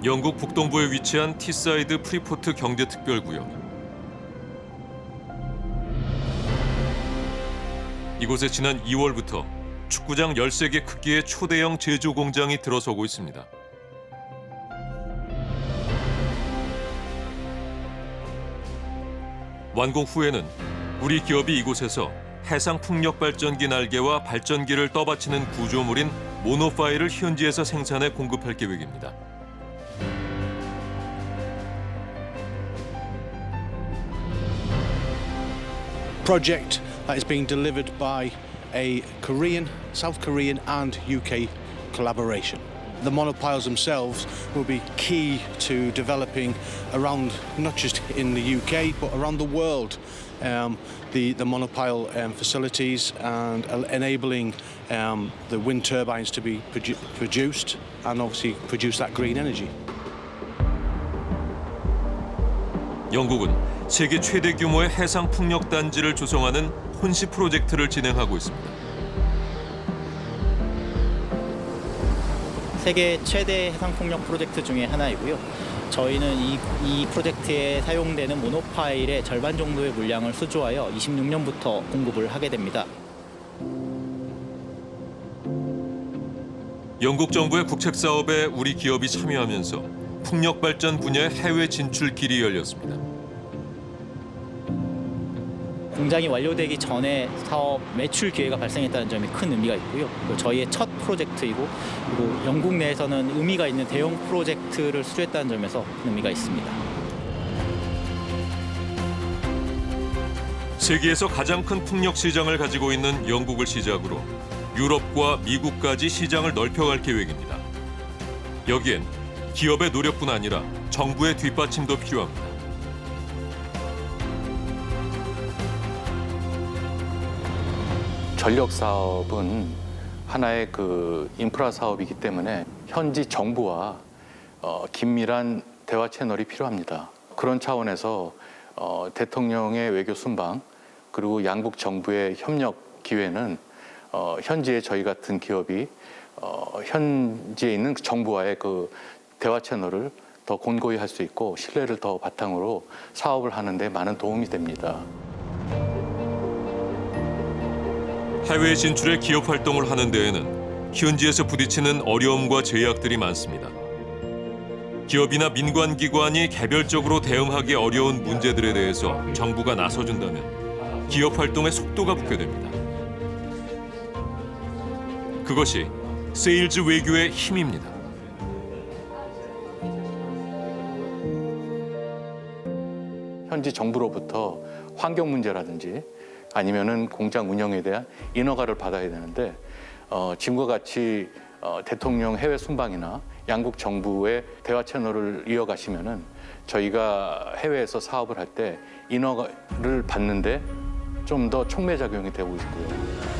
영국 북동부에 위치한 티사이드 프리포트 경제특별구역. 이곳에 지난 2월부터 축구장 13개 크기의 초대형 제조 공장이 들어서고 있습니다. 완공 후에는 우리 기업이 이곳에서 해상 풍력 발전기 날개와 발전기를 떠받치는 구조물인 모노파일을 현지에서 생산해 공급할 계획입니다. Project that is being delivered by a Korean, South Korean and UK collaboration. The monopiles themselves will be key to developing around, not just in the UK, but around the world, the monopile facilities and enabling the wind turbines to be produced and obviously produce that green energy. 영국은 세계 최대 규모의 해상 풍력 단지를 조성하는 혼시 프로젝트를 진행하고 있습니다. 세계 최대 해상 풍력 프로젝트 중에 하나이고요. 저희는 이 프로젝트에 사용되는 모노파일의 절반 정도의 물량을 수주하여 26년부터 공급을 하게 됩니다. 영국 정부의 국책 사업에 우리 기업이 참여하면서 풍력 발전 분야의 해외 진출 길이 열렸습니다. 공장이 완료되기 전에 사업 매출 기회가 발생했다는 점이 큰 의미가 있고요. 그리고 저희의 첫 프로젝트이고 그리고 영국 내에서는 의미가 있는 대형 프로젝트를 수주했다는 점에서 큰 의미가 있습니다. 세계에서 가장 큰 풍력 시장을 가지고 있는 영국을 시작으로 유럽과 미국까지 시장을 넓혀갈 계획입니다. 여기엔 기업의 노력뿐 아니라 정부의 뒷받침도 필요합니다. 전력 사업은 하나의 인프라 사업이기 때문에 현지 정부와 긴밀한 대화 채널이 필요합니다. 그런 차원에서 대통령의 외교 순방 그리고 양국 정부의 협력 기회는 현지에 저희 같은 기업이 현지에 있는 정부와의 대화 채널을 더 공고히 할 수 있고 신뢰를 더 바탕으로 사업을 하는 데 많은 도움이 됩니다. 해외 진출의 기업 활동을 하는 데에는 현지에서 부딪히는 어려움과 제약들이 많습니다. 기업이나 민관기관이 개별적으로 대응하기 어려운 문제들에 대해서 정부가 나서준다면 기업 활동의 속도가 붙게 됩니다. 그것이 세일즈 외교의 힘입니다. 현지 정부로부터 환경 문제라든지 아니면은 공장 운영에 대한 인허가를 받아야 되는데 지금과 같이 대통령 해외 순방이나 양국 정부의 대화 채널을 이어가시면은 저희가 해외에서 사업을 할 때 인허가를 받는데 좀 더 촉매작용이 되고 있고요.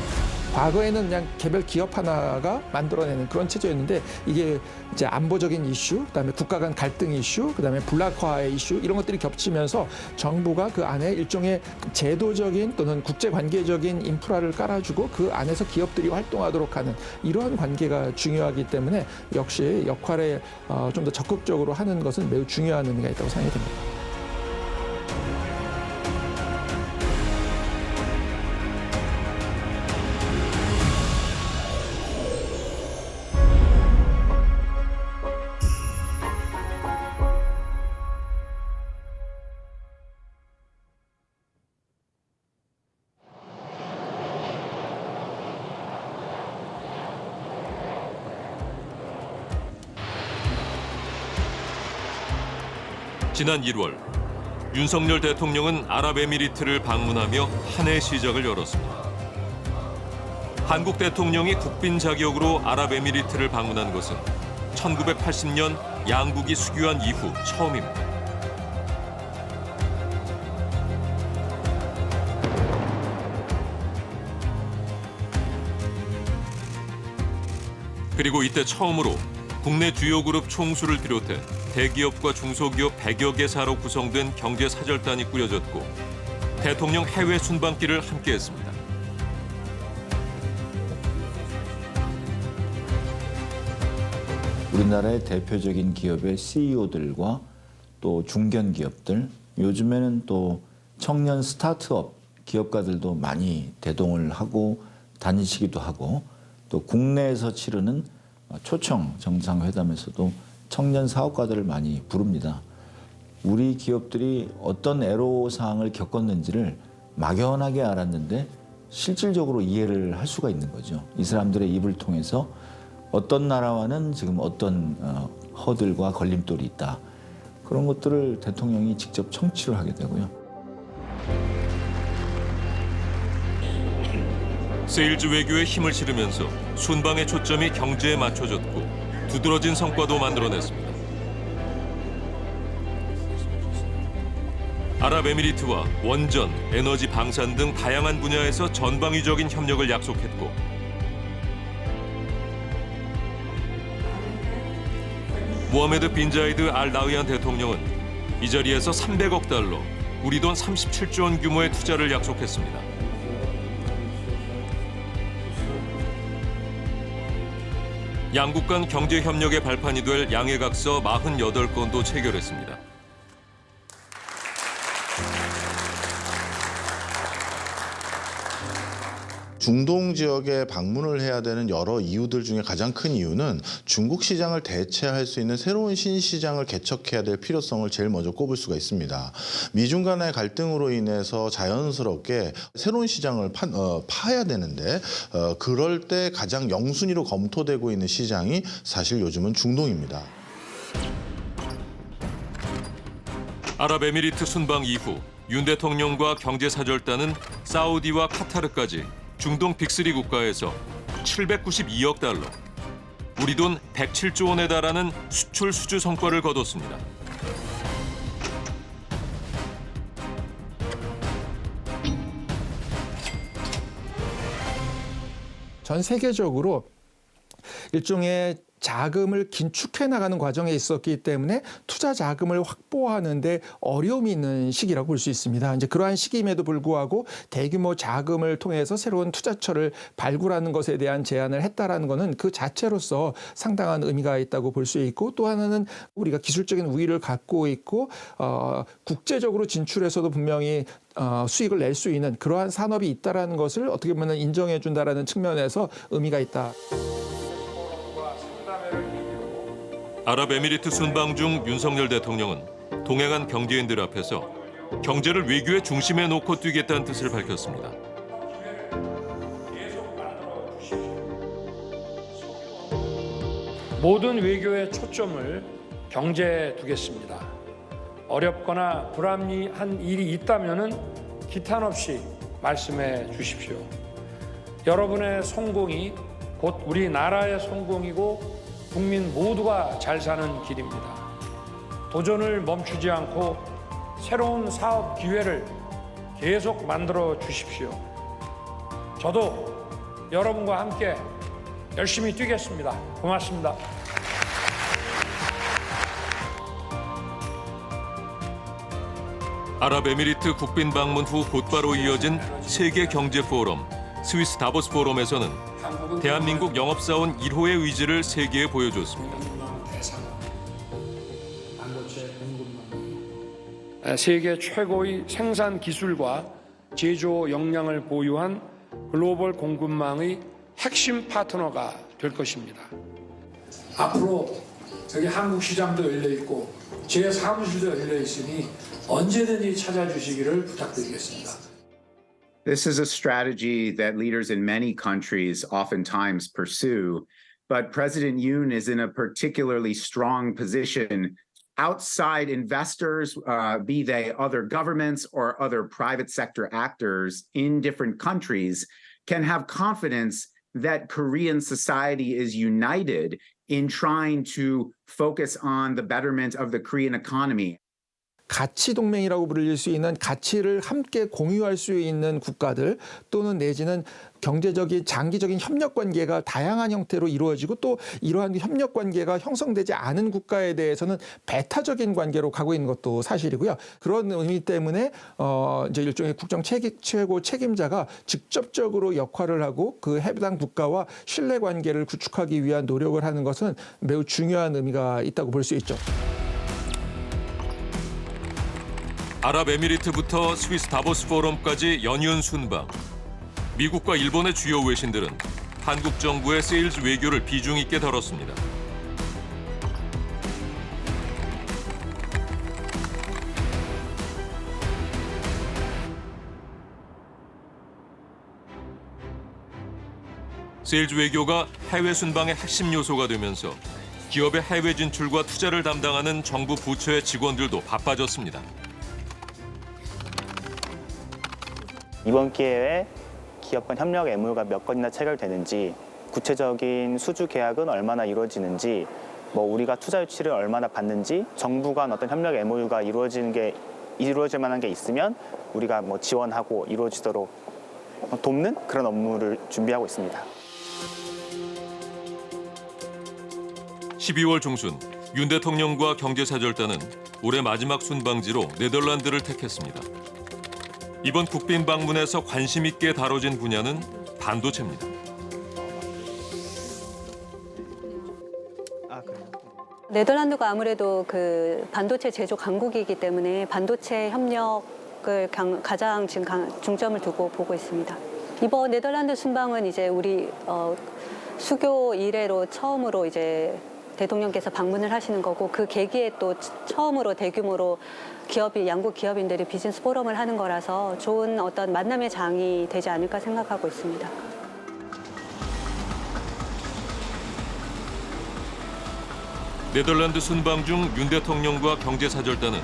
과거에는 그냥 개별 기업 하나가 만들어내는 그런 체제였는데 이게 이제 안보적인 이슈, 그다음에 국가 간 갈등 이슈, 그다음에 불락화의 이슈 이런 것들이 겹치면서 정부가 그 안에 일종의 제도적인 또는 국제 관계적인 인프라를 깔아주고 그 안에서 기업들이 활동하도록 하는 이러한 관계가 중요하기 때문에 역시 역할에 좀 더 적극적으로 하는 것은 매우 중요한 의미가 있다고 생각이 듭니다. 지난 1월 윤석열 대통령은 아랍에미리트를 방문하며 한 해 시작을 열었습니다. 한국 대통령이 국빈 자격으로 아랍에미리트를 방문한 것은 1980년 양국이 수교한 이후 처음입니다. 그리고 이때 처음으로 국내 주요 그룹 총수를 비롯해 대기업과 중소기업 100여 개사로 구성된 경제사절단이 꾸려졌고 대통령 해외 순방길을 함께했습니다. 우리나라의 대표적인 기업의 CEO들과 또 중견 기업들, 요즘에는 또 청년 스타트업 기업가들도 많이 대동을 하고 다니시기도 하고, 또 국내에서 치르는 초청 정상회담에서도 청년 사업가들을 많이 부릅니다. 우리 기업들이 어떤 애로사항을 겪었는지를 막연하게 알았는데 실질적으로 이해를 할 수가 있는 거죠. 이 사람들의 입을 통해서 어떤 나라와는 지금 어떤 허들과 걸림돌이 있다. 그런 것들을 대통령이 직접 청취를 하게 되고요. 세일즈 외교에 힘을 실으면서 순방의 초점이 경제에 맞춰졌고 두드러진 성과도 만들어냈습니다. 아랍에미리트와 원전, 에너지 방산 등 다양한 분야에서 전방위적인 협력을 약속했고, 모하메드 빈 자이드 알 나흐얀 대통령은 이 자리에서 300억 달러, 우리 돈 37조 원 규모의 투자를 약속했습니다. 양국 간 경제 협력의 발판이 될 양해각서 48건도 체결했습니다. 중동 지역에 방문을 해야 되는 여러 이유들 중에 가장 큰 이유는 중국 시장을 대체할 수 있는 새로운 신시장을 개척해야 될 필요성을 제일 먼저 꼽을 수가 있습니다. 미중 간의 갈등으로 인해서 자연스럽게 새로운 시장을 파야 되는데 그럴 때 가장 영순위로 검토되고 있는 시장이 사실 요즘은 중동입니다. 아랍에미리트 순방 이후 윤 대통령과 경제사절단은 사우디와 카타르까지 중동 빅3 국가에서 792억 달러, 우리 돈 107조 원에 달하는 수출 수주 성과를 거뒀습니다. 전 세계적으로 일종의 자금을 긴축해 나가는 과정에 있었기 때문에 투자 자금을 확보하는데 어려움이 있는 시기라고 볼 수 있습니다. 이제 그러한 시기임에도 불구하고 대규모 자금을 통해서 새로운 투자처를 발굴하는 것에 대한 제안을 했다라는 것은 그 자체로서 상당한 의미가 있다고 볼 수 있고, 또 하나는 우리가 기술적인 우위를 갖고 있고 국제적으로 진출해서도 분명히 수익을 낼 수 있는 그러한 산업이 있다라는 것을 어떻게 보면 인정해 준다라는 측면에서 의미가 있다. 아랍에미리트 순방 중 윤석열 대통령은 동행한 경제인들 앞에서 경제를 외교의 중심에 놓고 뛰겠다는 뜻을 밝혔습니다. 모든 외교의 초점을 경제에 두겠습니다. 어렵거나 불합리한 일이 있다면은 기탄 없이 말씀해 주십시오. 여러분의 성공이 곧 우리나라의 성공이고 국민 모두가 잘 사는 길입니다. 도전을 멈추지 않고 새로운 사업 기회를 계속 만들어 주십시오. 저도 여러분과 함께 열심히 뛰겠습니다. 고맙습니다. 아랍에미리트 국빈 방문 후 곧바로 이어진 세계 경제 포럼, 스위스 다보스 포럼에서는 대한민국 영업사원 1호의 의지를 세계에 보여줬습니다. 세계 최고의 생산 기술과 제조 역량을 보유한 글로벌 공급망의 핵심 파트너가 될 것입니다. 앞으로 저기 한국 시장도 열려 있고 제 사무실도 열려 있으니 언제든지 찾아주시기를 부탁드리겠습니다. This is a strategy that leaders in many countries oftentimes pursue, but President Yoon is in a particularly strong position. Outside investors, be they other governments or other private sector actors in different countries, can have confidence that Korean society is united in trying to focus on the betterment of the Korean economy. 가치 동맹이라고 불릴 수 있는 가치를 함께 공유할 수 있는 국가들 또는 내지는 경제적인 장기적인 협력 관계가 다양한 형태로 이루어지고 또 이러한 협력 관계가 형성되지 않은 국가에 대해서는 배타적인 관계로 가고 있는 것도 사실이고요. 그런 의미 때문에 이제 일종의 국정 최고 책임자가 직접적으로 역할을 하고 그 해당 국가와 신뢰 관계를 구축하기 위한 노력을 하는 것은 매우 중요한 의미가 있다고 볼 수 있죠. 아랍에미리트부터 스위스 다보스 포럼까지 연이은 순방. 미국과 일본의 주요 외신들은 한국 정부의 세일즈 외교를 비중 있게 다뤘습니다. 세일즈 외교가 해외 순방의 핵심 요소가 되면서 기업의 해외 진출과 투자를 담당하는 정부 부처의 직원들도 바빠졌습니다. 이번 기회에 기업 간 협력 MOU가 몇 건이나 체결되는지, 구체적인 수주 계약은 얼마나 이루어지는지, 우리가 투자 유치를 얼마나 받는지, 정부 간 어떤 협력 MOU가 이루어질 만한 게 있으면 우리가 지원하고 이루어지도록 돕는 그런 업무를 준비하고 있습니다. 12월 중순 윤 대통령과 경제사절단은 올해 마지막 순방지로 네덜란드를 택했습니다. 이번 국빈 방문에서 관심 있게 다뤄진 분야는 반도체입니다. 네덜란드가 아무래도 그 반도체 제조 강국이기 때문에 반도체 협력을 가장 지금 중점을 두고 보고 있습니다. 이번 네덜란드 순방은 이제 우리 수교 이래로 처음으로 이제 대통령께서 방문을 하시는 거고, 그 계기에 또 처음으로 대규모로 양국 기업인들이 비즈니스 포럼을 하는 거라서 좋은 어떤 만남의 장이 되지 않을까 생각하고 있습니다. 네덜란드 순방 중 윤 대통령과 경제사절단은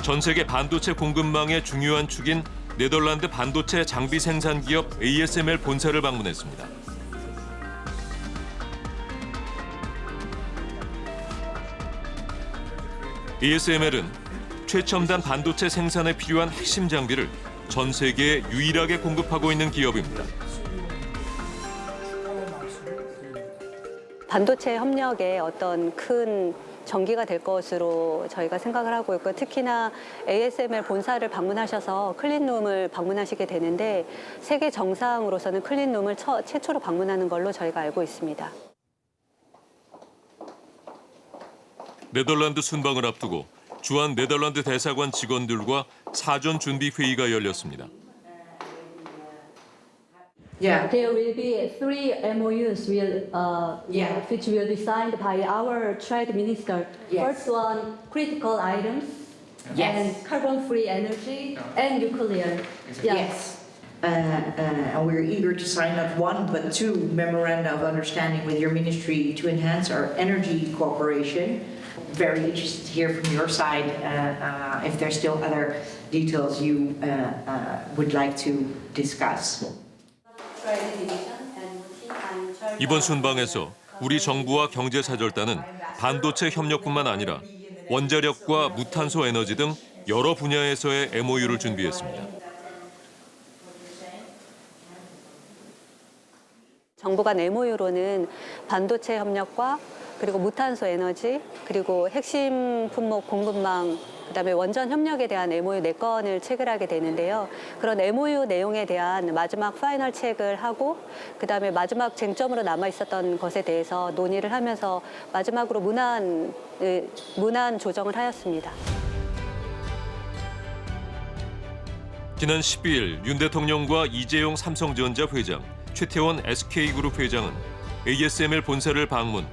전 세계 반도체 공급망의 중요한 축인 네덜란드 반도체 장비 생산 기업 ASML 본사를 방문했습니다. ASML은 최첨단 반도체 생산에 필요한 핵심 장비를 전 세계에 유일하게 공급하고 있는 기업입니다. 반도체 협력에 어떤 큰 전기가 될 것으로 저희가 생각을 하고 있고, 특히나 ASML 본사를 방문하셔서 클린룸을 방문하시게 되는데 세계 정상으로서는 클린룸을 최초로 방문하는 걸로 저희가 알고 있습니다. 네덜란드 순방을 앞두고 주한 네덜란드 대사관 직원들과 사전 준비 회의가 열렸습니다. Yeah. There will be 3 MOUs which will be signed by our trade minister. Yes. First one, critical items, Yes. and carbon-free energy, and nuclear. Yeah. Yes. And we're eager to sign not 1 but 2 memoranda of understanding with your ministry to enhance our energy cooperation. Very interested to hear from your side if there's still other details you would like to discuss. 이번 순방에서 우리 정부와 경제사절단은 반도체 협력뿐만 아니라 원자력과 무탄소 에너지 등 여러 분야에서의 MOU를 준비했습니다. 정부 간 MOU로는 반도체 협력과 그리고 무탄소 에너지, 그리고 핵심 품목 공급망, 그다음에 원전 협력에 대한 MOU 4건을 체결하게 되는데요. 그런 MOU 내용에 대한 마지막 파이널 체크를 하고, 그다음에 마지막 쟁점으로 남아 있었던 것에 대해서 논의를 하면서 마지막으로 문안 조정을 하였습니다. 지난 12일 윤 대통령과 이재용 삼성전자 회장, 최태원 SK그룹 회장은 ASML 본사를 방문,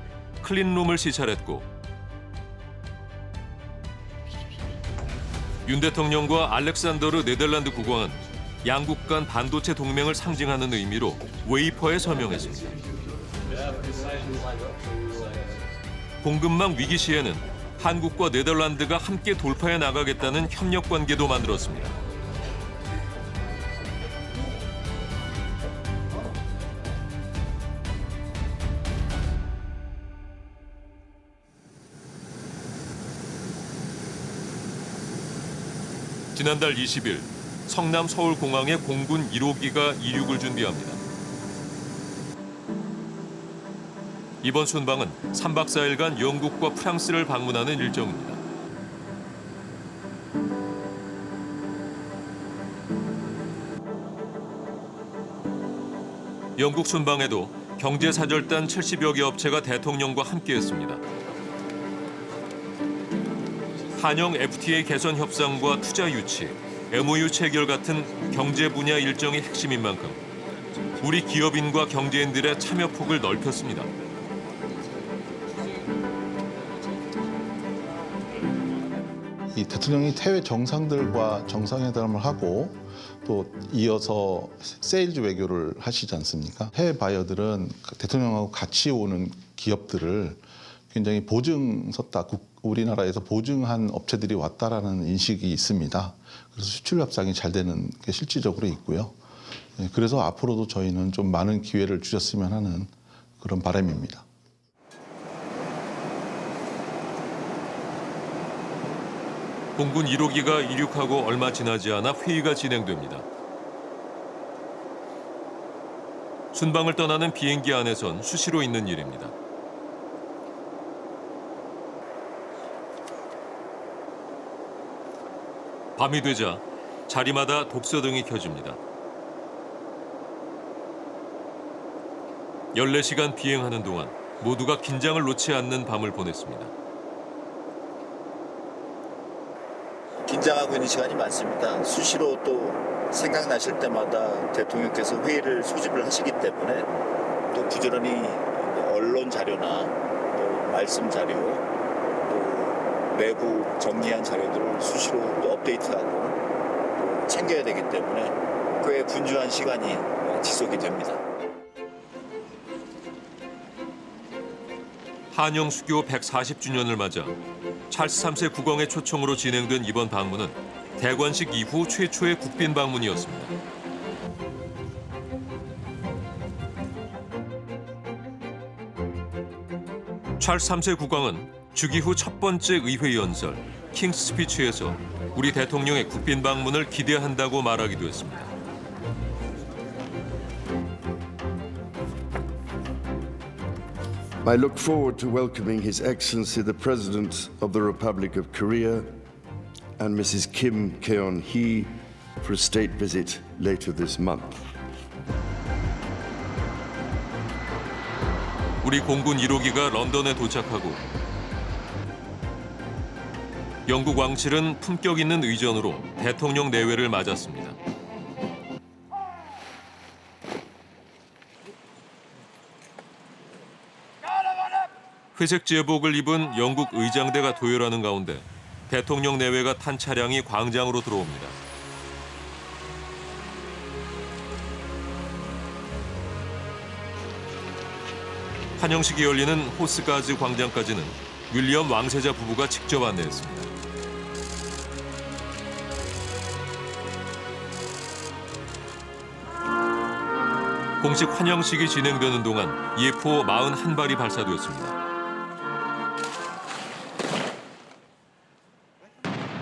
클린룸을 시찰했고, 윤 대통령과 알렉산더르 네덜란드 국왕은 양국 간 반도체 동맹을 상징하는 의미로 웨이퍼에 서명했습니다. 공급망 위기 시에는 한국과 네덜란드가 함께 돌파해 나가겠다는 협력 관계도 만들었습니다. 지난달 20일 성남 서울공항에 공군 1호기가 이륙을 준비합니다. 이번 순방은 3박 4일간 영국과 프랑스를 방문하는 일정입니다. 영국 순방에도 경제사절단 70여 개 업체가 대통령과 함께했습니다. 한영 FTA 개선 협상과 투자 유치, MOU 체결 같은 경제 분야 일정이 핵심인 만큼 우리 기업인과 경제인들의 참여 폭을 넓혔습니다. 이 대통령이 해외 정상들과 정상회담을 하고 또 이어서 세일즈 외교를 하시지 않습니까? 해외 바이어들은 대통령하고 같이 오는 기업들을 굉장히 보증섰다, 우리나라에서 보증한 업체들이 왔다라는 인식이 있습니다. 그래서 수출 협상이 잘 되는 게 실질적으로 있고요. 그래서 앞으로도 저희는 좀 많은 기회를 주셨으면 하는 그런 바람입니다. 공군 1호기가 이륙하고 얼마 지나지 않아 회의가 진행됩니다. 순방을 떠나는 비행기 안에선 수시로 있는 일입니다. 밤이 되자 자리마다 독서등이 켜집니다. 14시간 비행하는 동안 모두가 긴장을 놓지 않는 밤을 보냈습니다. 긴장하고 있는 시간이 많습니다. 수시로 또 생각나실 때마다 대통령께서 회의를 소집을 하시기 때문에 또 부지런히 언론 자료나 또 말씀 자료, 또 내부 정리한 자료들을 수시로 또 업데이트하고 또 챙겨야 되기 때문에 꽤 분주한 시간이 지속이 됩니다. 한영 수교 140주년을 맞아 찰스 3세 국왕의 초청으로 진행된 이번 방문은 대관식 이후 최초의 국빈 방문이었습니다. 찰스 3세 국왕은 즉위 후 첫 번째 의회 연설 킹스 스피치에서 우리 대통령의 국빈 방문을 기대한다고 말하기도 했습니다. I look forward to welcoming His Excellency the President of the Republic of Korea and Mrs. Kim Keon-hee for a state visit later this month. 우리 공군 1호기가 런던에 도착하고 영국 왕실은 품격 있는 의전으로 대통령 내외를 맞았습니다. 회색 제복을 입은 영국 의장대가 도열하는 가운데 대통령 내외가 탄 차량이 광장으로 들어옵니다. 환영식이 열리는 호스가즈 광장까지는 윌리엄 왕세자 부부가 직접 안내했습니다. 공식 환영식이 진행되는 동안 예포 41발이 발사되었습니다.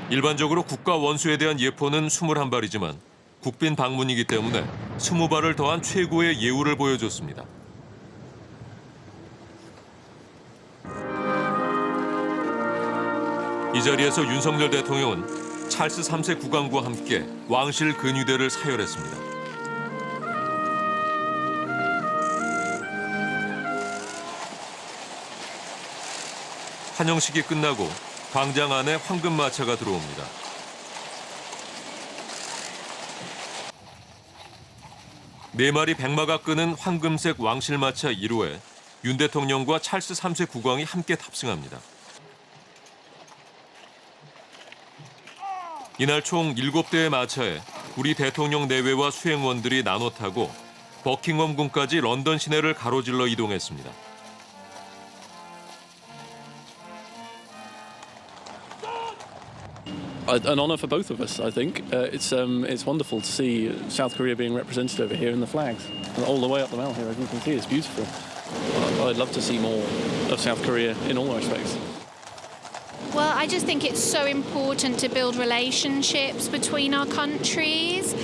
일반적으로 국가 원수에 대한 예포는 21발이지만 국빈 방문이기 때문에 20발을 더한 최고의 예우를 보여줬습니다. 이 자리에서 윤석열 대통령은 찰스 3세 국왕과 함께 왕실 근위대를 사열했습니다. 환영식이 끝나고 광장 안에 황금마차가 들어옵니다. 네 마리 백마가 끄는 황금색 왕실마차 1호에 윤 대통령과 찰스 3세 국왕이 함께 탑승합니다. 이날 총 7대의 마차에 우리 대통령 내외와 수행원들이 나눠 타고 버킹엄 궁까지 런던 시내를 가로질러 이동했습니다. An honour for both of us, I think. It's wonderful to see South Korea being represented over here in the flags. And all the way up the Mall here, as you can see, it's beautiful. I'd love to see more of South Korea in all respects. Well, I just think it's so important to build relationships between our countries.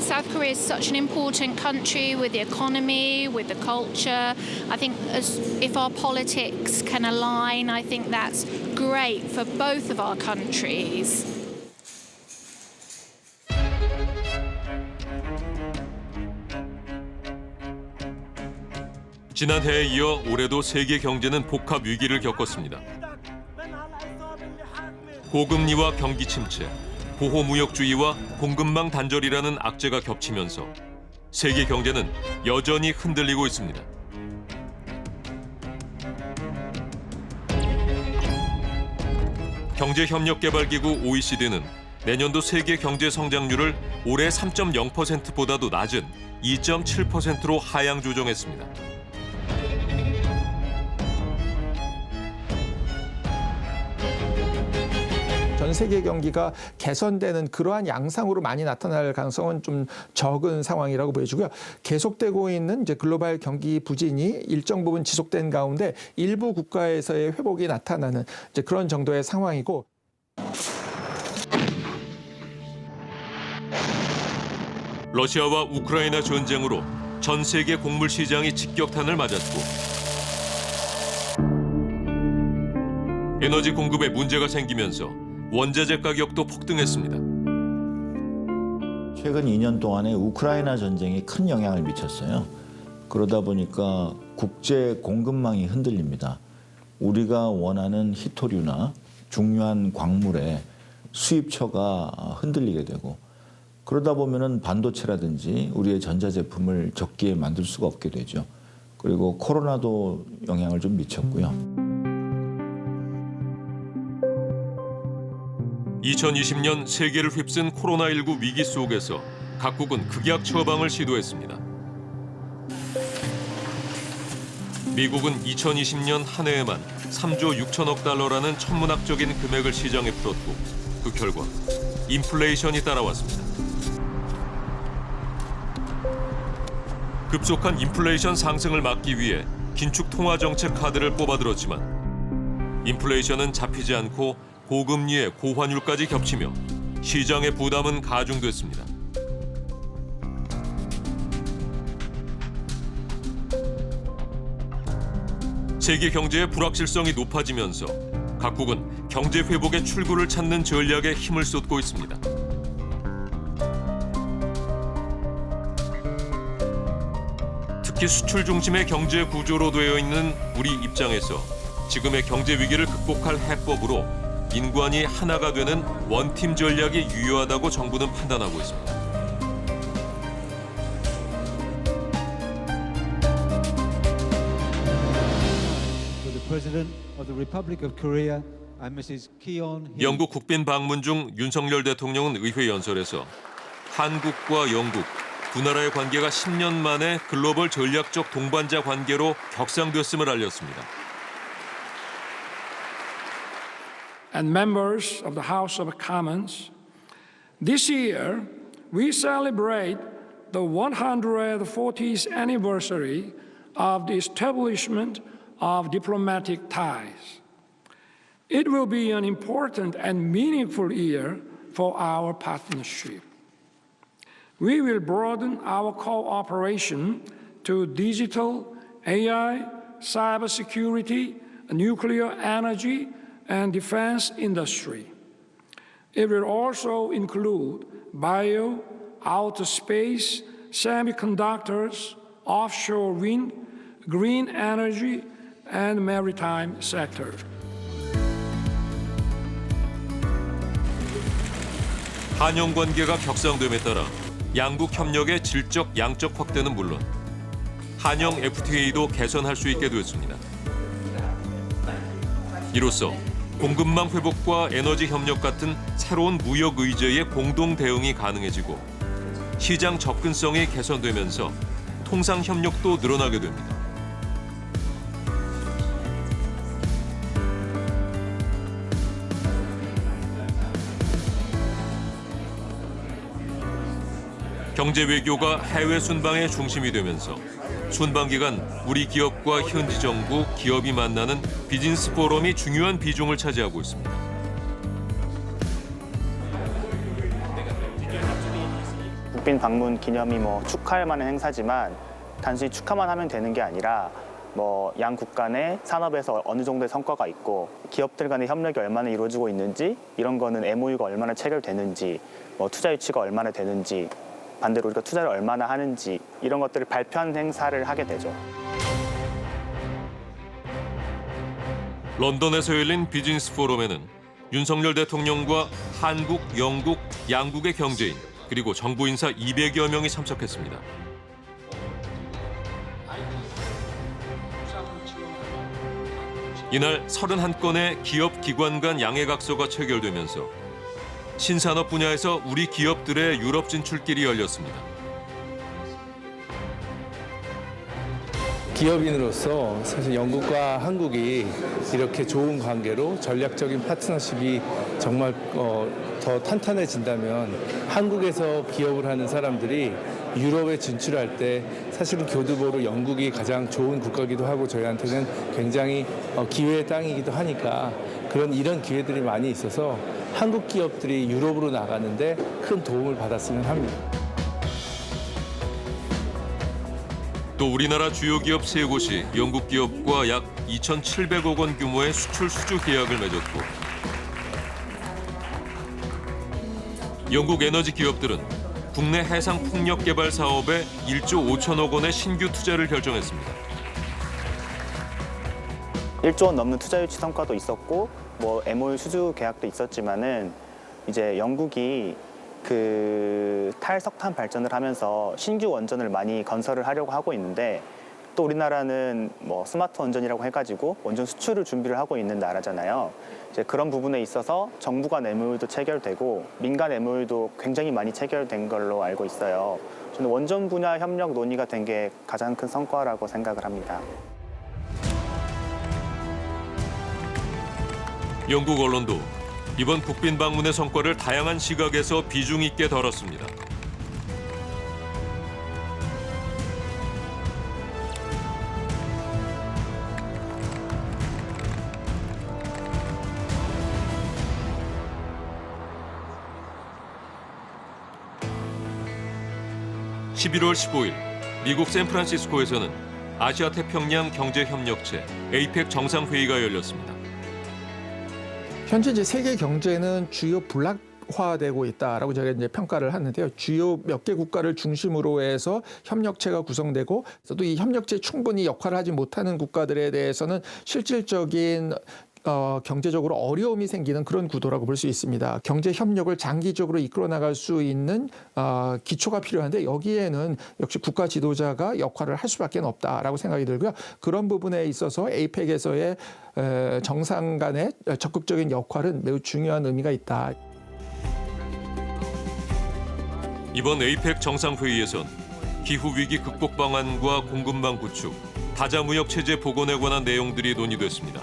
South Korea is such an important country with the economy, with the culture. I think if our politics can align, I think that's great for both of our countries. 지난해에 이어 올해도 세계 경제는 복합 위기를 겪었습니다. 고금리와 경기 침체, 보호무역주의와 공급망 단절이라는 악재가 겹치면서 세계 경제는 여전히 흔들리고 있습니다. 경제협력개발기구 OECD는 내년도 세계 경제 성장률을 올해 3.0%보다도 낮은 2.7%로 하향 조정했습니다. 전 세계 경기가 개선되는 그러한 양상으로 많이 나타날 가능성은 좀 적은 상황이라고 보여지고요. 계속되고 있는 이제 글로벌 경기 부진이 일정 부분 지속된 가운데 일부 국가에서의 회복이 나타나는 이제 그런 정도의 상황이고. 러시아와 우크라이나 전쟁으로 전 세계 곡물 시장이 직격탄을 맞았고 에너지 공급에 문제가 생기면서 원자재 가격도 폭등했습니다. 최근 2년 동안에 우크라이나 전쟁이 큰 영향을 미쳤어요. 그러다 보니까 국제 공급망이 흔들립니다. 우리가 원하는 희토류나 중요한 광물의 수입처가 흔들리게 되고 그러다 보면은 반도체라든지 우리의 전자제품을 적기에 만들 수가 없게 되죠. 그리고 코로나도 영향을 좀 미쳤고요. 2020년 세계를 휩쓴 코로나19 위기 속에서 각국은 극약 처방을 시도했습니다. 미국은 2020년 한 해에만 3조 6천억 달러라는 천문학적인 금액을 시장에 풀었고 그 결과 인플레이션이 따라왔습니다. 급속한 인플레이션 상승을 막기 위해 긴축 통화 정책 카드를 뽑아들었지만 인플레이션은 잡히지 않고 고금리에 고환율까지 겹치며 시장의 부담은 가중됐습니다. 세계 경제의 불확실성이 높아지면서 각국은 경제 회복의 출구를 찾는 전략에 힘을 쏟고 있습니다. 특히 수출 중심의 경제 구조로 되어 있는 우리 입장에서 지금의 경제 위기를 극복할 해법으로 민관이 하나가 되는 원팀 전략이 유효하다고 정부는 판단하고 있습니다. 영국 국빈 방문 중 윤석열 대통령은 의회 연설에서 한국과 영국 두 나라의 관계가 10년 만에 글로벌 전략적 동반자 관계로 격상됐음을 알렸습니다. And members of the House of Commons, this year we celebrate the 140th anniversary of the establishment of diplomatic ties. It will be an important and meaningful year for our partnership. We will broaden our cooperation to digital, AI, cybersecurity, nuclear energy, and defense industry. It will also include bio, outer space, semiconductors, offshore wind, green energy, and maritime sector. 한영 관계가 격상됨에 따라 양국 협력의 질적 양적 확대는 물론 한영 FTA도 개선할 수 있게 됐습니다. 이로써 공급망 회복과 에너지 협력 같은 새로운 무역 의제의 공동 대응이 가능해지고 시장 접근성이 개선되면서 통상 협력도 늘어나게 됩니다. 경제 외교가 해외 순방의 중심이 되면서 순방 기간 우리 기업과 현지 정부, 기업이 만나는 비즈니스 포럼이 중요한 비중을 차지하고 있습니다. 국빈 방문 기념이 뭐 축하할 만한 행사지만 단순히 축하만 하면 되는 게 아니라 뭐 양 국간의 산업에서 어느 정도의 성과가 있고 기업들 간의 협력이 얼마나 이루어지고 있는지 이런 거는 MOU가 얼마나 체결되는지 뭐 투자 유치가 얼마나 되는지 반대로 우리가 투자를 얼마나 하는지 이런 것들을 발표하는 행사를 하게 되죠. 런던에서 열린 비즈니스 포럼에는 윤석열 대통령과 한국, 영국, 양국의 경제인 그리고 정부 인사 200여 명이 참석했습니다. 이날 31건의 기업 기관 간 양해각서가 체결되면서 신산업 분야에서 우리 기업들의 유럽 진출길이 열렸습니다. 기업인으로서 사실 영국과 한국이 이렇게 좋은 관계로 전략적인 파트너십이 정말 더 탄탄해진다면 한국에서 기업을 하는 사람들이 유럽에 진출할 때 사실은 교두보로 영국이 가장 좋은 국가이기도 하고 저희한테는 굉장히 기회의 땅이기도 하니까 이런 기회들이 많이 있어서 한국 기업들이 유럽으로 나가는데 큰 도움을 받았으면 합니다. 또 우리나라 주요 기업 3곳이 영국 기업과 약 2,700억 원 규모의 수출 수주 계약을 맺었고 영국 에너지 기업들은 국내 해상 풍력 개발 사업에 1조 5천억 원의 신규 투자를 결정했습니다. 1조 원 넘는 투자 유치 성과도 있었고 뭐 MOU 수주 계약도 있었지만은 이제 영국이 그 탈석탄 발전을 하면서 신규 원전을 많이 건설을 하려고 하고 있는데 또 우리나라는 뭐 스마트 원전이라고 해가지고 원전 수출을 준비를 하고 있는 나라잖아요. 이제 그런 부분에 있어서 정부 간 MOU도 체결되고 민간 MOU도 굉장히 많이 체결된 걸로 알고 있어요. 저는 원전 분야 협력 논의가 된 게 가장 큰 성과라고 생각을 합니다. 영국 언론도 이번 국빈 방문의 성과를 다양한 시각에서 비중 있게 다뤘습니다. (11월 15일) 미국 샌프란시스코에서는 아시아 태평양 경제협력체 APEC 정상회의가 열렸습니다. 현재 이제 세계 경제는 주요 불락화되고 있다라고 저희가 이제 평가를 하는데요. 주요 몇 개 국가를 중심으로 해서 협력체가 구성되고 또 이 협력체에 충분히 역할을 하지 못하는 국가들에 대해서는 실질적인 경제적으로 어려움이 생기는 그런 구도라고 볼 수 있습니다. 경제 협력을 장기적으로 이끌어 나갈 수 있는 기초가 필요한데 여기에는 역시 국가 지도자가 역할을 할 수밖에 없다라고 생각이 들고요. 그런 부분에 있어서 APEC에서의 정상 간의 적극적인 역할은 매우 중요한 의미가 있다. 이번 APEC 정상회의에선 기후위기 극복 방안과 공급망 구축, 다자무역 체제 복원에 관한 내용들이 논의됐습니다.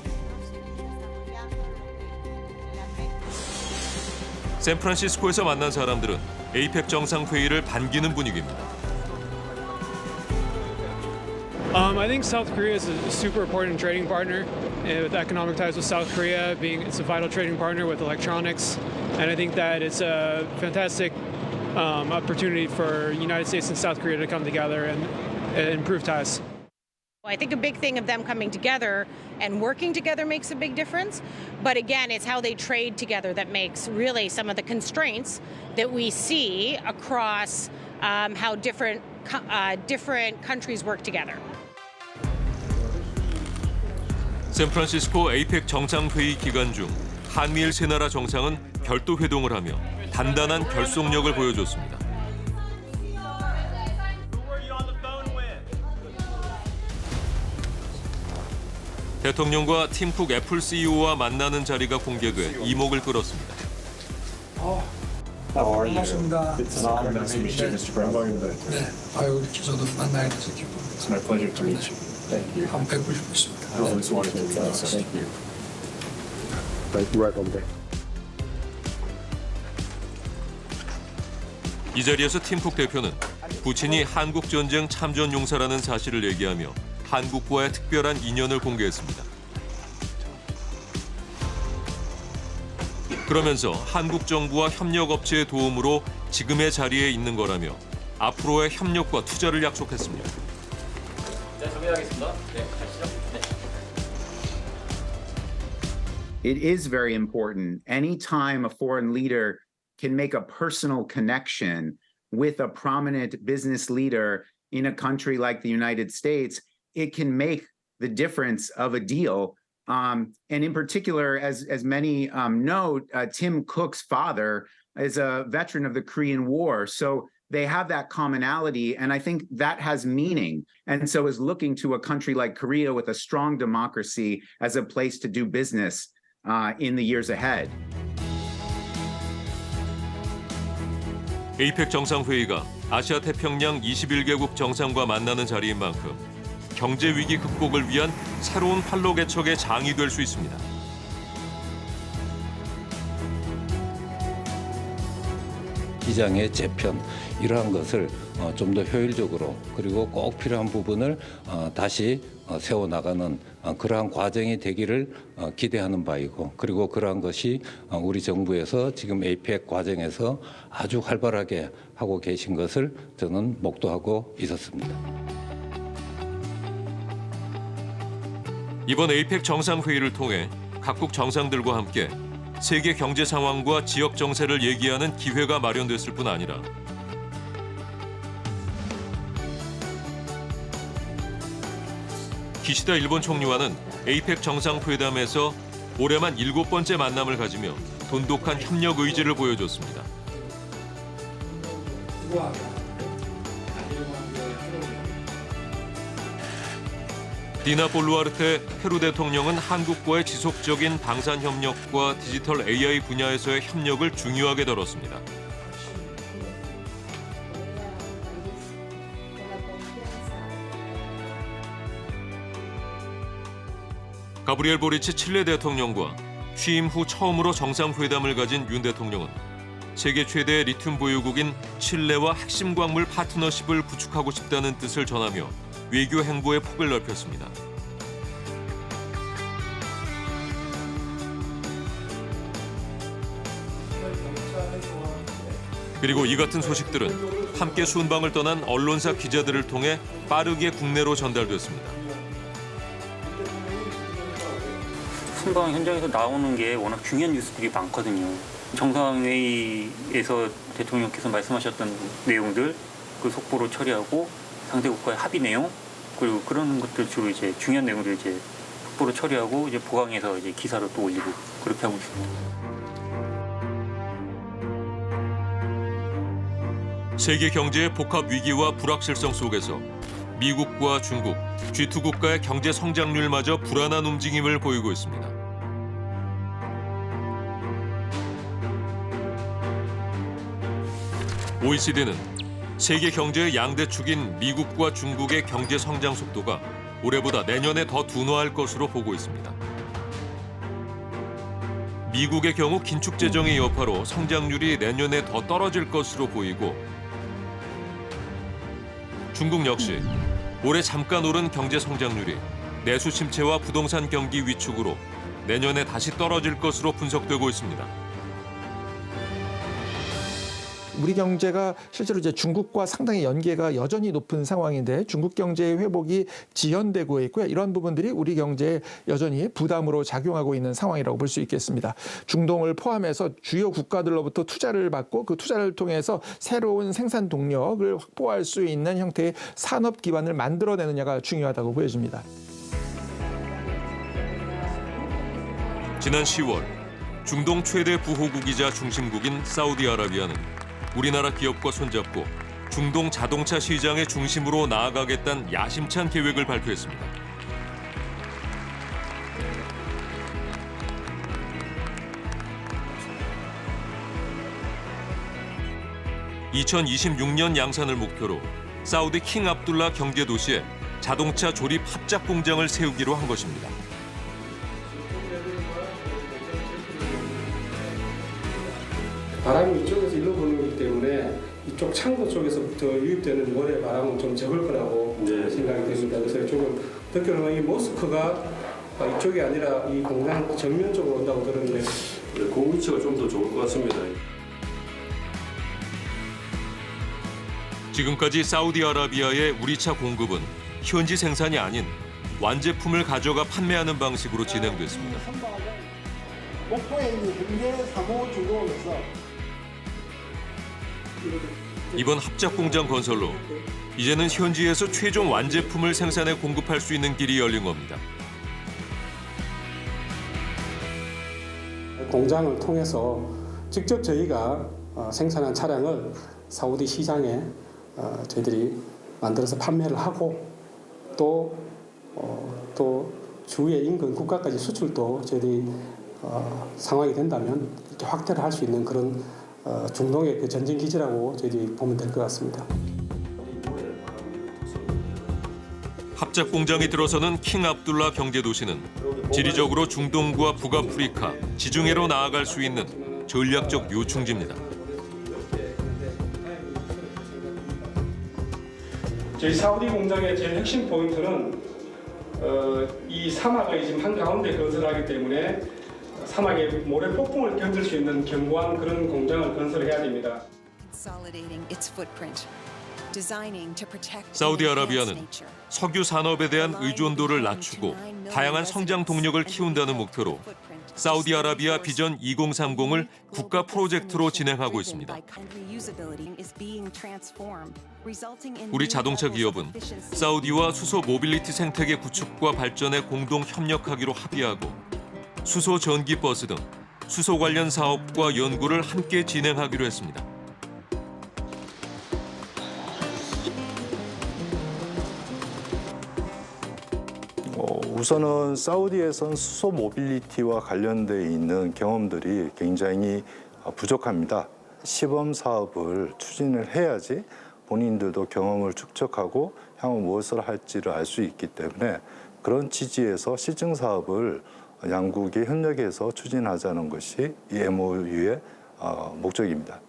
샌프란시스코에서 만난 사람들은 APEC 정상회의를 반기는 분위기입니다. I think South Korea is a super important trading partner with economic ties with South Korea, being it's a vital trading partner with electronics, and I think that it's a fantastic opportunity for United States and South Korea to come together and improve ties. I think a big thing of them coming together and working together makes a big difference. But again, it's how they trade together that makes really some of the constraints that we see across how different countries work together. 샌프란시스코 APEC 정상회의 기간 중 한미일 세 나라 정상은 별도 회동을 하며 단단한 결속력을 보여줬습니다. 대통령과 팀쿡 애플 CEO와 만나는 자리가 공개돼 이목을 끌었습니다. 반갑습니다. 네, 아유 이렇게 저도 만나게 돼서 기쁩니다. It's my pleasure to meet you. Thank you. 한번 뵙고 싶습니다. Thank you. Thank you right on there. 이 자리에서 팀쿡 대표는 부친이 한국 전쟁 참전 용사라는 사실을 얘기하며 한국과의 특별한 인연을 공개했습니다. 그러면서 한국 정부와 협력업체의 도움으로 지금의 자리에 있는 거라며 앞으로의 협력과 투자를 약속했습니다. 네, 정리하겠습니다. 네, 가시죠. 네. It is very important. Anytime a foreign leader can make a personal connection with a prominent business leader in a country like the United States, it can make the difference of a deal. And in particular, as many know, Tim Cook's father is a veteran of the Korean War. So they have that commonality, and I think that has meaning. And so is looking to a country like Korea with a strong democracy as a place to do business in the years ahead. 에이펙 정상회의가 아시아 태평양 21개국 정상과 만나는 자리인 만큼 경제 위기 극복을 위한 새로운 판로 개척의 장이 될 수 있습니다. 시장의 재편 이러한 것을 좀 더 효율적으로 그리고 꼭 필요한 부분을 다시 세워나가는 그러한 과정이 되기를 기대하는 바이고 그리고 그러한 것이 우리 정부에서 지금 에이펙 과정에서 아주 활발하게 하고 계신 것을 저는 목도하고 있었습니다. 이번 에이펙 정상회의를 통해 각국 정상들과 함께 세계 경제 상황과 지역 정세를 얘기하는 기회가 마련됐을 뿐 아니라 기시다 일본 총리와는 에이펙 정상회담에서 올해만 7번째 만남을 가지며 돈독한 협력 의지를 보여줬습니다. 디나 볼루아르테 페루 대통령은 한국과의 지속적인 방산 협력과 디지털 AI 분야에서의 협력을 중요하게 다뤘습니다. 가브리엘 보리치 칠레 대통령과 취임 후 처음으로 정상회담을 가진 윤 대통령은 세계 최대 리튬 보유국인 칠레와 핵심 광물 파트너십을 구축하고 싶다는 뜻을 전하며 외교 행보의 폭을 넓혔습니다. 그리고 이 같은 소식들은 함께 순방을 떠난 언론사 기자들을 통해 빠르게 국내로 전달됐습니다. 순방 현장에서 나오는 게 워낙 중요한 뉴스들이 많거든요. 정상회의에서 대통령께서 말씀하셨던 내용들 그 속보로 처리하고 상대국과의 합의 내용 그리고 그런 것들 주로 이제 중요한 내용들 이제 속보로 처리하고 이제 보강해서 이제 기사로 또 올리고 그렇게 하고 있습니다. 세계 경제의 복합 위기와 불확실성 속에서 미국과 중국, G2 국가의 경제 성장률마저 불안한 움직임을 보이고 있습니다. OECD는 세계 경제의 양대축인 미국과 중국의 경제 성장 속도가 올해보다 내년에 더 둔화할 것으로 보고 있습니다. 미국의 경우 긴축 재정의 여파로 성장률이 내년에 더 떨어질 것으로 보이고 중국 역시 올해 잠깐 오른 경제 성장률이 내수 침체와 부동산 경기 위축으로 내년에 다시 떨어질 것으로 분석되고 있습니다. 우리 경제가 실제로 이제 중국과 상당히 연계가 여전히 높은 상황인데 중국 경제의 회복이 지연되고 있고요. 이런 부분들이 우리 경제에 여전히 부담으로 작용하고 있는 상황이라고 볼 수 있겠습니다. 중동을 포함해서 주요 국가들로부터 투자를 받고 그 투자를 통해서 새로운 생산 동력을 확보할 수 있는 형태의 산업 기반을 만들어내느냐가 중요하다고 보여집니다. 지난 10월 중동 최대 부호국이자 중심국인 사우디아라비아는 우리나라 기업과 손잡고 중동 자동차 시장의 중심으로 나아가겠다는 야심찬 계획을 발표했습니다. (2026년) 양산을 목표로 사우디 킹 압둘라 경제도시에 자동차 조립 합작 공장을 세우기로 한 것입니다. 바람이 이쪽에서 일로 부는 거기 때문에 이쪽 창고 쪽에서부터 유입되는 모래 바람은 좀 적을 거라고 생각이 됩니다. 그래서 조금 듣기로는 이 모스크가 이쪽이 아니라 이 공장 정면 쪽으로 온다고 들었는데 공위치가 좀 더 좋을 것 같습니다. 지금까지 사우디아라비아의 우리차 공급은 현지 생산이 아닌 완제품을 가져가 판매하는 방식으로 진행됐습니다. 목포에 있는 금계 사무중공업에서 이번 합작공장 건설로 이제는 현지에서 최종 완제품을 생산해 공급할 수 있는 길이 열린 겁니다. 공장을 통해서 직접 저희가 생산한 차량을 사우디 시장에 저희들이 만들어서 판매를 하고 또 주위의 인근 국가까지 수출도 저희들이 상황이 된다면 이렇게 확대를 할 수 있는 그런 중동의 그 전진 기지라고 저희들이 보면 될 것 같습니다. 합작 공장이 들어서는 킹 압둘라 경제도시는 지리적으로 중동과 북아프리카, 지중해로 나아갈 수 있는 전략적 요충지입니다. 저희 사우디 공장의 제일 핵심 포인트는 이 사막을 지금 한가운데 건설하기 때문에 사막의 모래 폭풍을 견딜 수 있는 견고한 그런 공장을 건설해야 됩니다. 사우디아라비아는 석유 산업에 대한 의존도를 낮추고 다양한 성장 동력을 키운다는 목표로 사우디아라비아 비전 2030을 국가 프로젝트로 진행하고 있습니다. 우리 자동차 기업은 사우디와 수소 모빌리티 생태계 구축과 발전에 공동 협력하기로 합의하고 수소 전기 버스 등 수소 관련 사업과 연구를 함께 진행하기로 했습니다. 우선은 사우디에선 수소 모빌리티와 관련돼 있는 경험들이 굉장히 부족합니다. 시범 사업을 추진을 해야지 본인들도 경험을 축적하고 향후 무엇을 할지를 알 수 있기 때문에 그런 취지에서 실증 사업을 양국이 협력해서 추진하자는 것이 이 MOU의 목적입니다.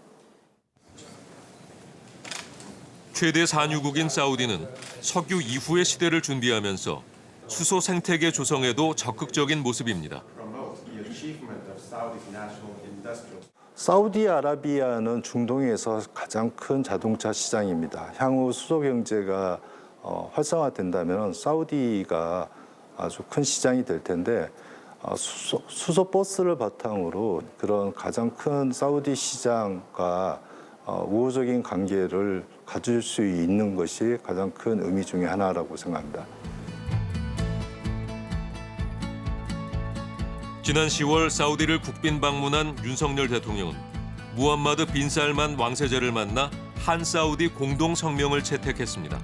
최대 산유국인 사우디는 석유 이후의 시대를 준비하면서 수소 생태계 조성에도 적극적인 모습입니다. 사우디아라비아는 중동에서 가장 큰 자동차 시장입니다. 향후 수소 경제가 활성화된다면 사우디가 아주 큰 시장이 될 텐데 수소 버스를 바탕으로 그런 가장 큰 사우디 시장과 우호적인 관계를 가질 수 있는 것이 가장 큰 의미 중에 하나라고 생각합니다. 지난 10월 사우디를 국빈 방문한 윤석열 대통령은 무함마드 빈 살만 왕세자를 만나 한 사우디 공동 성명을 채택했습니다.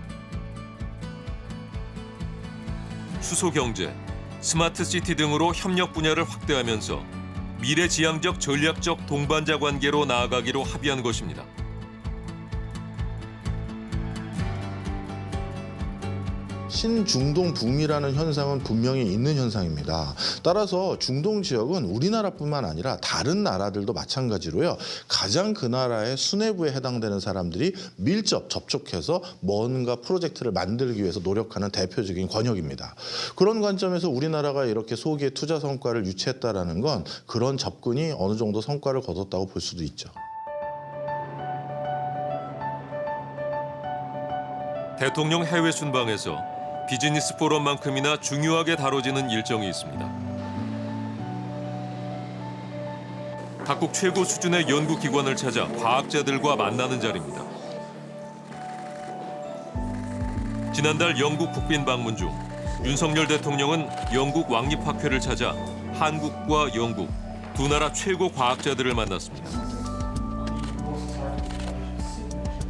수소 경제, 스마트 시티 등으로 협력 분야를 확대하면서 미래지향적 전략적 동반자 관계로 나아가기로 합의한 것입니다. 신중동 붐이라는 현상은 분명히 있는 현상입니다. 따라서 중동 지역은 우리나라뿐만 아니라 다른 나라들도 마찬가지로요. 가장 그 나라의 수뇌부에 해당되는 사람들이 밀접 접촉해서 뭔가 프로젝트를 만들기 위해서 노력하는 대표적인 권역입니다. 그런 관점에서 우리나라가 이렇게 소기의 투자 성과를 유치했다라는 건 그런 접근이 어느 정도 성과를 거뒀다고 볼 수도 있죠. 대통령 해외 순방에서 비즈니스 포럼만큼이나 중요하게 다뤄지는 일정이 있습니다. 각국 최고 수준의 연구기관을 찾아 과학자들과 만나는 자리입니다. 지난달 영국 국빈 방문 중 윤석열 대통령은 영국 왕립학회를 찾아 한국과 영국 두 나라 최고 과학자들을 만났습니다.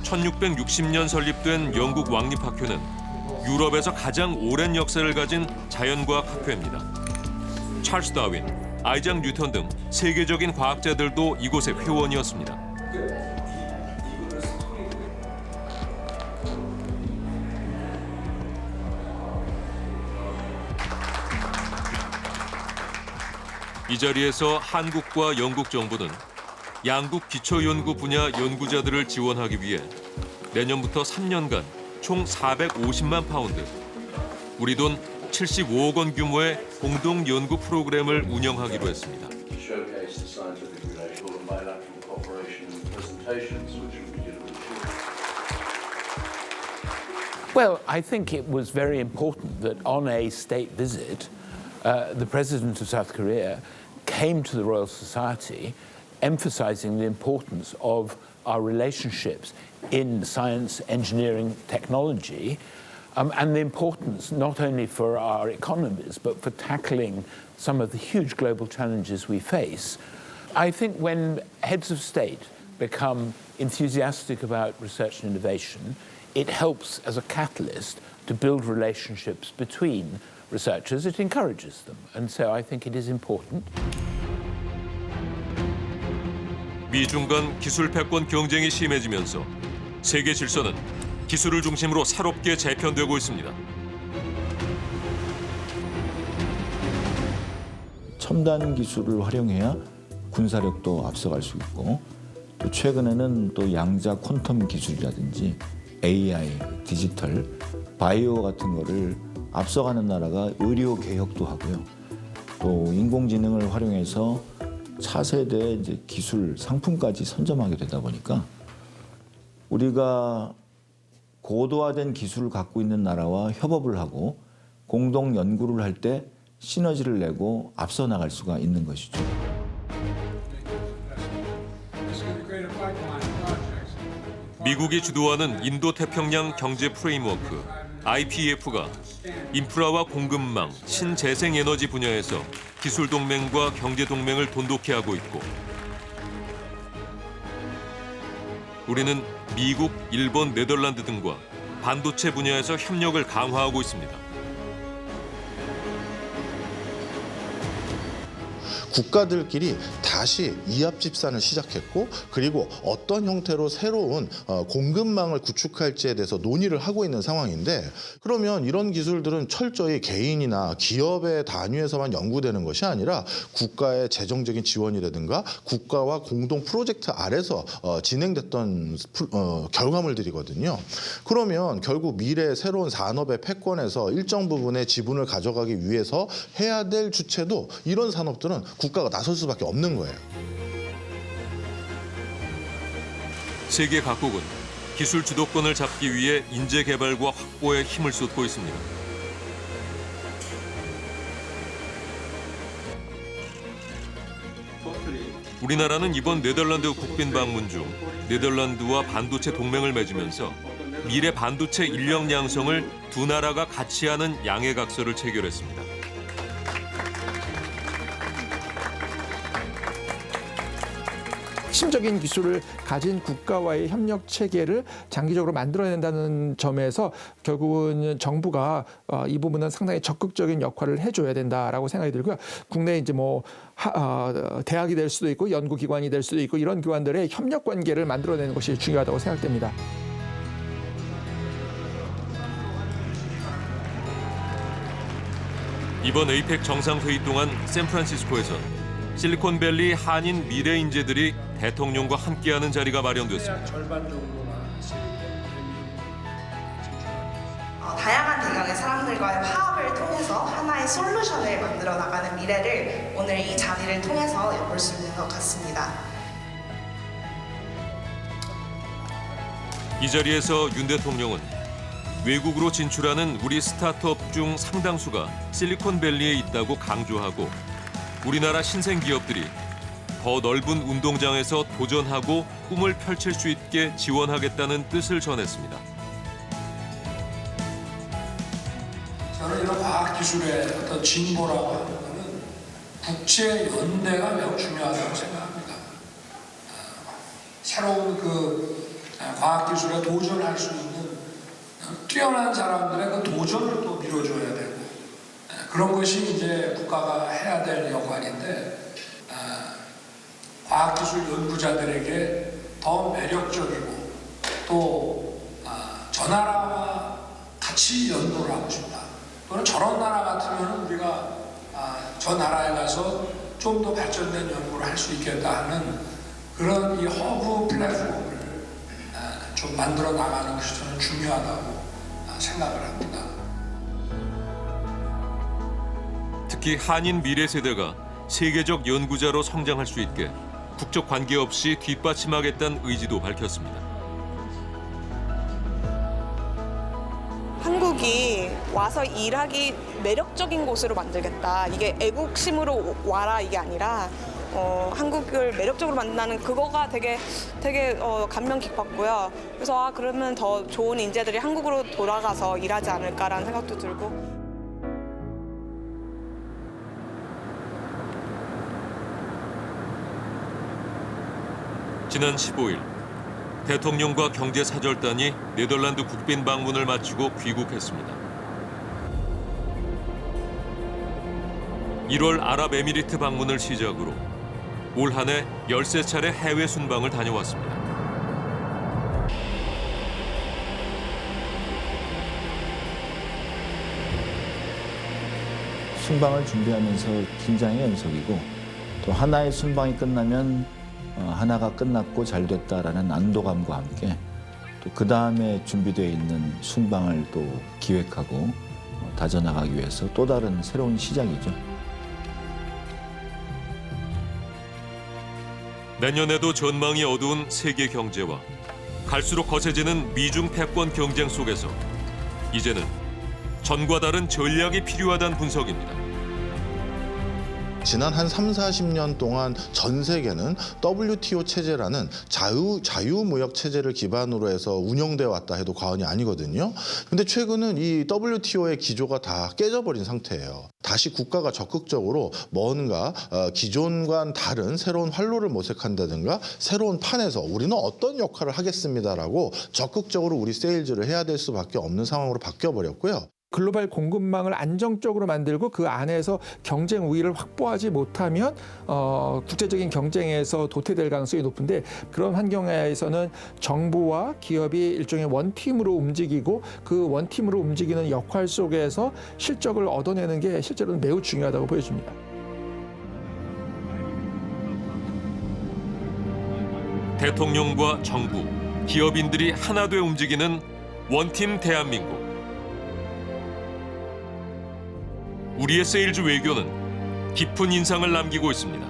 1660년 설립된 영국 왕립학회는 유럽에서 가장 오랜 역사를 가진 자연과학 학회입니다. 찰스 다윈, 아이작 뉴턴 등 세계적인 과학자들도 이곳의 회원이었습니다. 이 자리에서 한국과 영국 정부는 양국 기초연구 분야 연구자들을 지원하기 위해 내년부터 3년간 총 450만 파운드, 우리 돈 75억 원 규모의 공동 연구 프로그램을 운영하기로 했습니다. Well, I think it was very important that on a state visit, the President of South Korea came to the Royal Society emphasizing the importance of our relationships in science, engineering, technology, and the importance not only for our economies, but for tackling some of the huge global challenges we face. I think when heads of state become enthusiastic about research and innovation, it helps as a catalyst to build relationships between researchers. It encourages them, and so I think it is important. 미중 간 기술 패권 경쟁이 심해지면서 세계 질서는 기술을 중심으로 새롭게 재편되고 있습니다. 첨단 기술을 활용해야 군사력도 앞서갈 수 있고, 또 최근에는 또 양자 퀀텀 기술이라든지 AI, 디지털, 바이오 같은 거를 앞서가는 나라가 의료 개혁도 하고요. 또 인공지능을 활용해서 차세대 이제 기술 상품까지 선점하게 되다 보니까 우리가 고도화된 기술을 갖고 있는 나라와 협업을 하고 공동 연구를 할 때 시너지를 내고 앞서 나갈 수가 있는 것이죠. 미국이 주도하는 인도태평양 경제 프레임워크 IPEF가 인프라와 공급망, 신재생에너지 분야에서 기술 동맹과 경제 동맹을 돈독히 하고 있고, 우리는 미국, 일본, 네덜란드 등과 반도체 분야에서 협력을 강화하고 있습니다. 국가들끼리 다시 이합 집산을 시작했고, 그리고 어떤 형태로 새로운 공급망을 구축할지에 대해서 논의를 하고 있는 상황인데, 그러면 이런 기술들은 철저히 개인이나 기업의 단위에서만 연구되는 것이 아니라 국가의 재정적인 지원이라든가 국가와 공동 프로젝트 아래서 진행됐던 결과물들이거든요. 그러면 결국 미래의 새로운 산업의 패권에서 일정 부분의 지분을 가져가기 위해서 해야 될 주체도 이런 산업들은 국가가 나설 수밖에 없는 거예요. 세계 각국은 기술 주도권을 잡기 위해 인재 개발과 확보에 힘을 쏟고 있습니다. 우리나라는 이번 네덜란드 국빈 방문 중 네덜란드와 반도체 동맹을 맺으면서 미래 반도체 인력 양성을 두 나라가 같이 하는 양해각서를 체결했습니다. 핵심적인 기술을 가진 국가와의 협력 체계를 장기적으로 만들어낸다는 점에서 결국은 정부가 이 부분은 상당히 적극적인 역할을 해줘야 된다라고 생각이 들고요. 국내 이제 뭐 대학이 될 수도 있고 연구기관이 될 수도 있고 이런 기관들의 협력 관계를 만들어내는 것이 중요하다고 생각됩니다. 이번 에이펙 정상회의 동안 샌프란시스코에선 실리콘밸리 한인 미래 인재들이 대통령과 함께하는 자리가 마련됐습니다. 다양한 배경의 사람들과의 화합을 통해서 하나의 솔루션을 만들어 나가는 미래를 오늘 이 자리를 통해서 엿볼 수 있는 것 같습니다. 이 자리에서 윤 대통령은 외국으로 진출하는 우리 스타트업 중 상당수가 실리콘밸리에 있다고 강조하고, 우리나라 신생 기업들이 더 넓은 운동장에서 도전하고 꿈을 펼칠 수 있게 지원하겠다는 뜻을 전했습니다. 저는 이런 과학기술의 어떤 진보라고 하는 것은 국제 연대가 매우 중요하다고 생각합니다. 새로운 과학기술에 도전할 수 있는 뛰어난 사람들의 그 도전을 또 밀어줘야 되고, 그런 것이 이제 국가가 해야 될 역할인데, 과학기술 연구자들에게 더 매력적이고 또 저 나라와 같이 연구를 하고 싶다. 또는 저런 나라 같으면 우리가 저 나라에 가서 좀 더 발전된 연구를 할 수 있겠다 하는 그런 이 허브 플랫폼을 좀 만들어 나가는 것이 저는 중요하다고 생각을 합니다. 특히 한인 미래 세대가 세계적 연구자로 성장할 수 있게 국적 관계없이 뒷받침하겠다는 의지도 밝혔습니다. 한국이 와서 일하기 매력적인 곳으로 만들겠다. 이게 애국심으로 와라 이게 아니라 한국을 매력적으로 만든다는 그거가 되게 감명 깊었고요. 그래서 그러면 더 좋은 인재들이 한국으로 돌아가서 일하지 않을까라는 생각도 들고. 지난 15일 대통령과 경제사절단이 네덜란드 국빈 방문을 마치고 귀국했습니다. 1월 아랍에미리트 방문을 시작으로 올 한 해 13차례 해외 순방을 다녀왔습니다. 순방을 준비하면서 긴장의 연속이고 또 하나의 순방이 끝나면 하나가 끝났고 잘 됐다라는 안도감과 함께 또 그 다음에 준비되어 있는 순방을 또 기획하고 다져나가기 위해서 또 다른 새로운 시작이죠. 내년에도 전망이 어두운 세계 경제와 갈수록 거세지는 미중 패권 경쟁 속에서 이제는 전과 다른 전략이 필요하다는 분석입니다. 지난 한 30-40년 동안 전 세계는 WTO 체제라는 자유무역 체제를 기반으로 해서 운영돼 왔다 해도 과언이 아니거든요. 근데 최근은 이 WTO의 기조가 다 깨져버린 상태예요. 다시 국가가 적극적으로 뭔가 기존과는 다른 새로운 활로를 모색한다든가 새로운 판에서 우리는 어떤 역할을 하겠습니다라고 적극적으로 우리 세일즈를 해야 될 수밖에 없는 상황으로 바뀌어버렸고요. 글로벌 공급망을 안정적으로 만들고 그 안에서 경쟁 우위를 확보하지 못하면 국제적인 경쟁에서 도태될 가능성이 높은데 그런 환경에서는 정부와 기업이 일종의 원팀으로 움직이고 그 원팀으로 움직이는 역할 속에서 실적을 얻어내는 게 실제로는 매우 중요하다고 보여집니다. 대통령과 정부, 기업인들이 하나 돼 움직이는 원팀 대한민국. 우리의 세일즈 외교는 깊은 인상을 남기고 있습니다.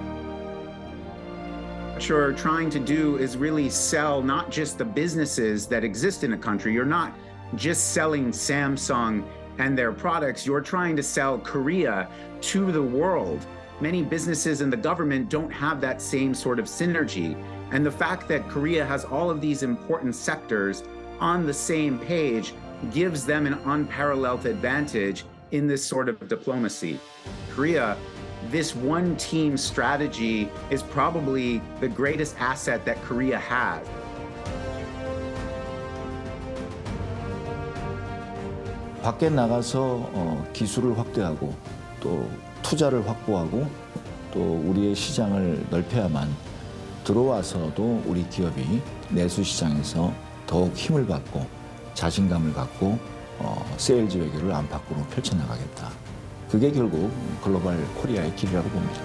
What you're trying to do is really sell not just the businesses that exist in a country. You're not just selling Samsung and their products. You're trying to sell Korea to the world. Many businesses and the government don't have that same sort of synergy. And the fact that Korea has all of these important sectors on the same page gives them an unparalleled advantage in this sort of diplomacy. Korea, this one team strategy is probably the greatest asset that Korea has. 밖에 나가서 기술을 확대하고 또 투자를 확보하고 또 우리의 시장을 넓혀야만 들어와서도 우리 기업이 내수 시장에서 더욱 힘을 갖고 자신감을 갖고 세일즈 외교를 안팎으로 펼쳐나가겠다. 그게 결국 글로벌 코리아의 길이라고 봅니다.